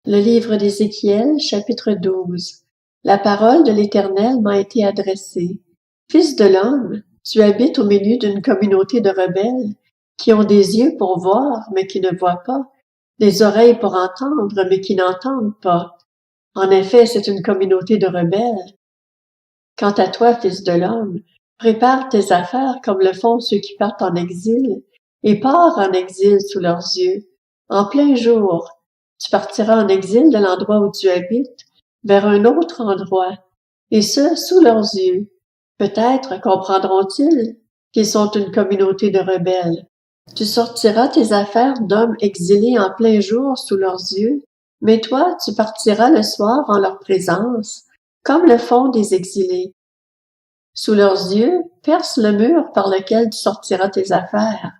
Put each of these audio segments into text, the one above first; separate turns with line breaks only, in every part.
Le livre d'Ézéchiel, chapitre 12. La parole de l'Éternel m'a été adressée. Fils de l'homme, tu habites au milieu d'une communauté de rebelles qui ont des yeux pour voir, mais qui ne voient pas, des oreilles pour entendre, mais qui n'entendent pas. En effet, c'est une communauté de rebelles. Quant à toi, fils de l'homme, prépare tes affaires comme le font ceux qui partent en exil, et pars en exil sous leurs yeux, en plein jour. Tu partiras en exil de l'endroit où tu habites vers un autre endroit, et ce, sous leurs yeux. Peut-être comprendront-ils qu'ils sont une communauté de rebelles. Tu sortiras tes affaires d'hommes exilés en plein jour sous leurs yeux, mais toi, tu partiras le soir en leur présence, comme le font des exilés. Sous leurs yeux, perce le mur par lequel tu sortiras tes affaires.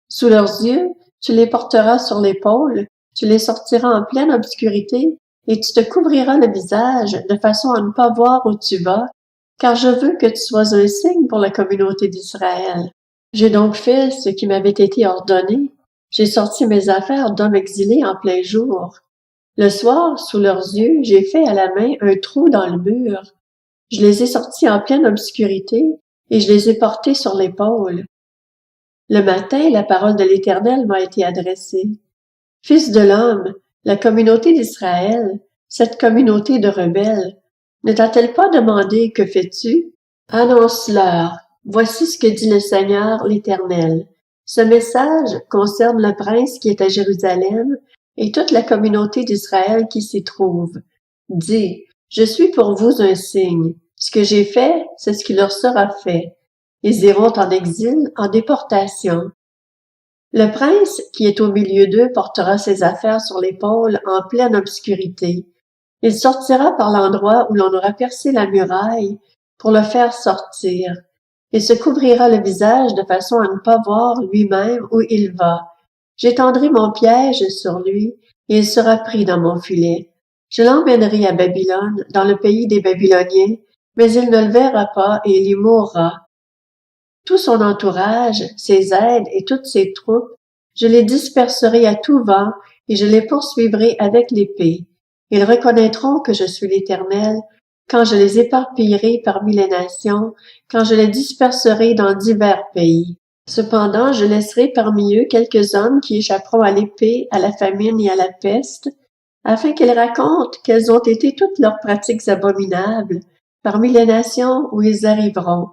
Sous leurs yeux, tu les porteras sur l'épaule, tu les sortiras en pleine obscurité, et tu te couvriras le visage de façon à ne pas voir où tu vas, car je veux que tu sois un signe pour la communauté d'Israël. J'ai donc fait ce qui m'avait été ordonné. J'ai sorti mes affaires d'hommes exilés en plein jour. Le soir, sous leurs yeux, j'ai fait à la main un trou dans le mur. Je les ai sortis en pleine obscurité, et je les ai portés sur l'épaule. Le matin, la parole de l'Éternel m'a été adressée. Fils de l'homme, la communauté d'Israël, cette communauté de rebelles, ne t'a-t-elle pas demandé que fais-tu? Annonce-leur. Voici ce que dit le Seigneur l'Éternel. Ce message concerne le prince qui est à Jérusalem et toute la communauté d'Israël qui s'y trouve. Dis, je suis pour vous un signe. Ce que j'ai fait, c'est ce qui leur sera fait. Ils iront en exil, en déportation. Le prince qui est au milieu d'eux portera ses affaires sur l'épaule en pleine obscurité. Il sortira par l'endroit où l'on aura percé la muraille pour le faire sortir. Il se couvrira le visage de façon à ne pas voir lui-même où il va. J'étendrai mon piège sur lui et il sera pris dans mon filet. Je l'emmènerai à Babylone, dans le pays des Babyloniens, mais il ne le verra pas et il y mourra. Tout son entourage, ses aides et toutes ses troupes, je les disperserai à tout vent et je les poursuivrai avec l'épée. Ils reconnaîtront que je suis l'Éternel quand je les éparpillerai parmi les nations, quand je les disperserai dans divers pays. Cependant, je laisserai parmi eux quelques hommes qui échapperont à l'épée, à la famine et à la peste, afin qu'ils racontent quelles ont été toutes leurs pratiques abominables parmi les nations où ils arriveront.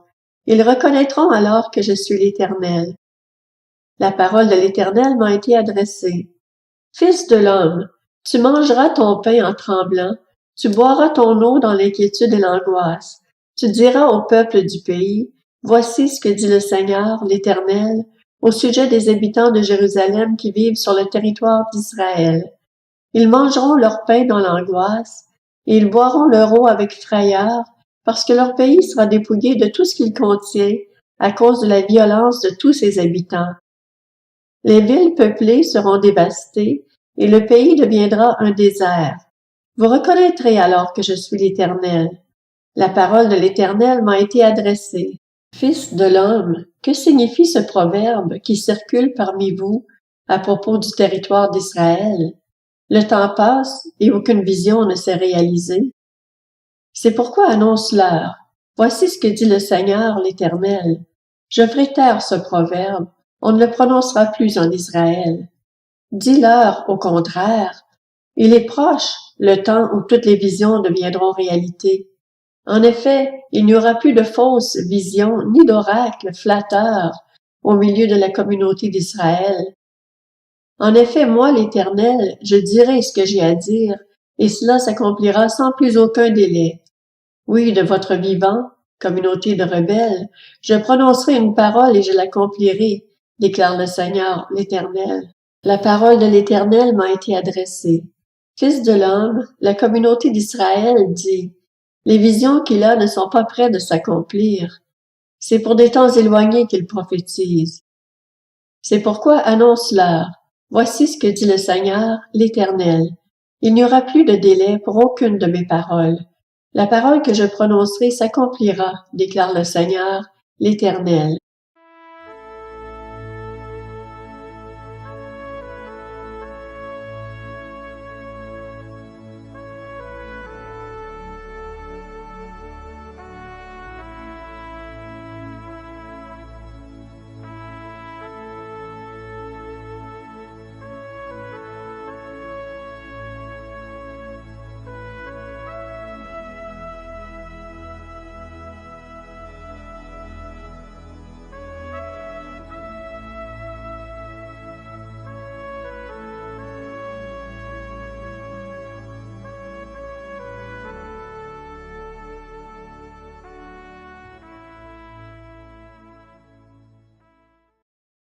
Ils reconnaîtront alors que je suis l'Éternel. La parole de l'Éternel m'a été adressée. Fils de l'homme, tu mangeras ton pain en tremblant, tu boiras ton eau dans l'inquiétude et l'angoisse. Tu diras au peuple du pays, voici ce que dit le Seigneur, l'Éternel, au sujet des habitants de Jérusalem qui vivent sur le territoire d'Israël. Ils mangeront leur pain dans l'angoisse, et ils boiront leur eau avec frayeur, parce que leur pays sera dépouillé de tout ce qu'il contient à cause de la violence de tous ses habitants. Les villes peuplées seront dévastées, et le pays deviendra un désert. Vous reconnaîtrez alors que je suis l'Éternel. La parole de l'Éternel m'a été adressée. Fils de l'homme, que signifie ce proverbe qui circule parmi vous à propos du territoire d'Israël? Le temps passe et aucune vision ne s'est réalisée. C'est pourquoi annonce-leur. Voici ce que dit le Seigneur l'Éternel. Je ferai taire ce proverbe. On ne le prononcera plus en Israël. Dis-leur, au contraire, il est proche le temps où toutes les visions deviendront réalité. En effet, il n'y aura plus de fausses visions ni d'oracles flatteurs au milieu de la communauté d'Israël. En effet, moi, l'Éternel, je dirai ce que j'ai à dire, et cela s'accomplira sans plus aucun délai. Oui, de votre vivant, communauté de rebelles, je prononcerai une parole et je l'accomplirai, déclare le Seigneur, l'Éternel. La parole de l'Éternel m'a été adressée. Fils de l'homme, la communauté d'Israël dit, les visions qu'il a ne sont pas près de s'accomplir. C'est pour des temps éloignés qu'il prophétise. C'est pourquoi annonce-leur. Voici ce que dit le Seigneur, l'Éternel. Il n'y aura plus de délai pour aucune de mes paroles. La parole que je prononcerai s'accomplira, déclare le Seigneur, l'Éternel.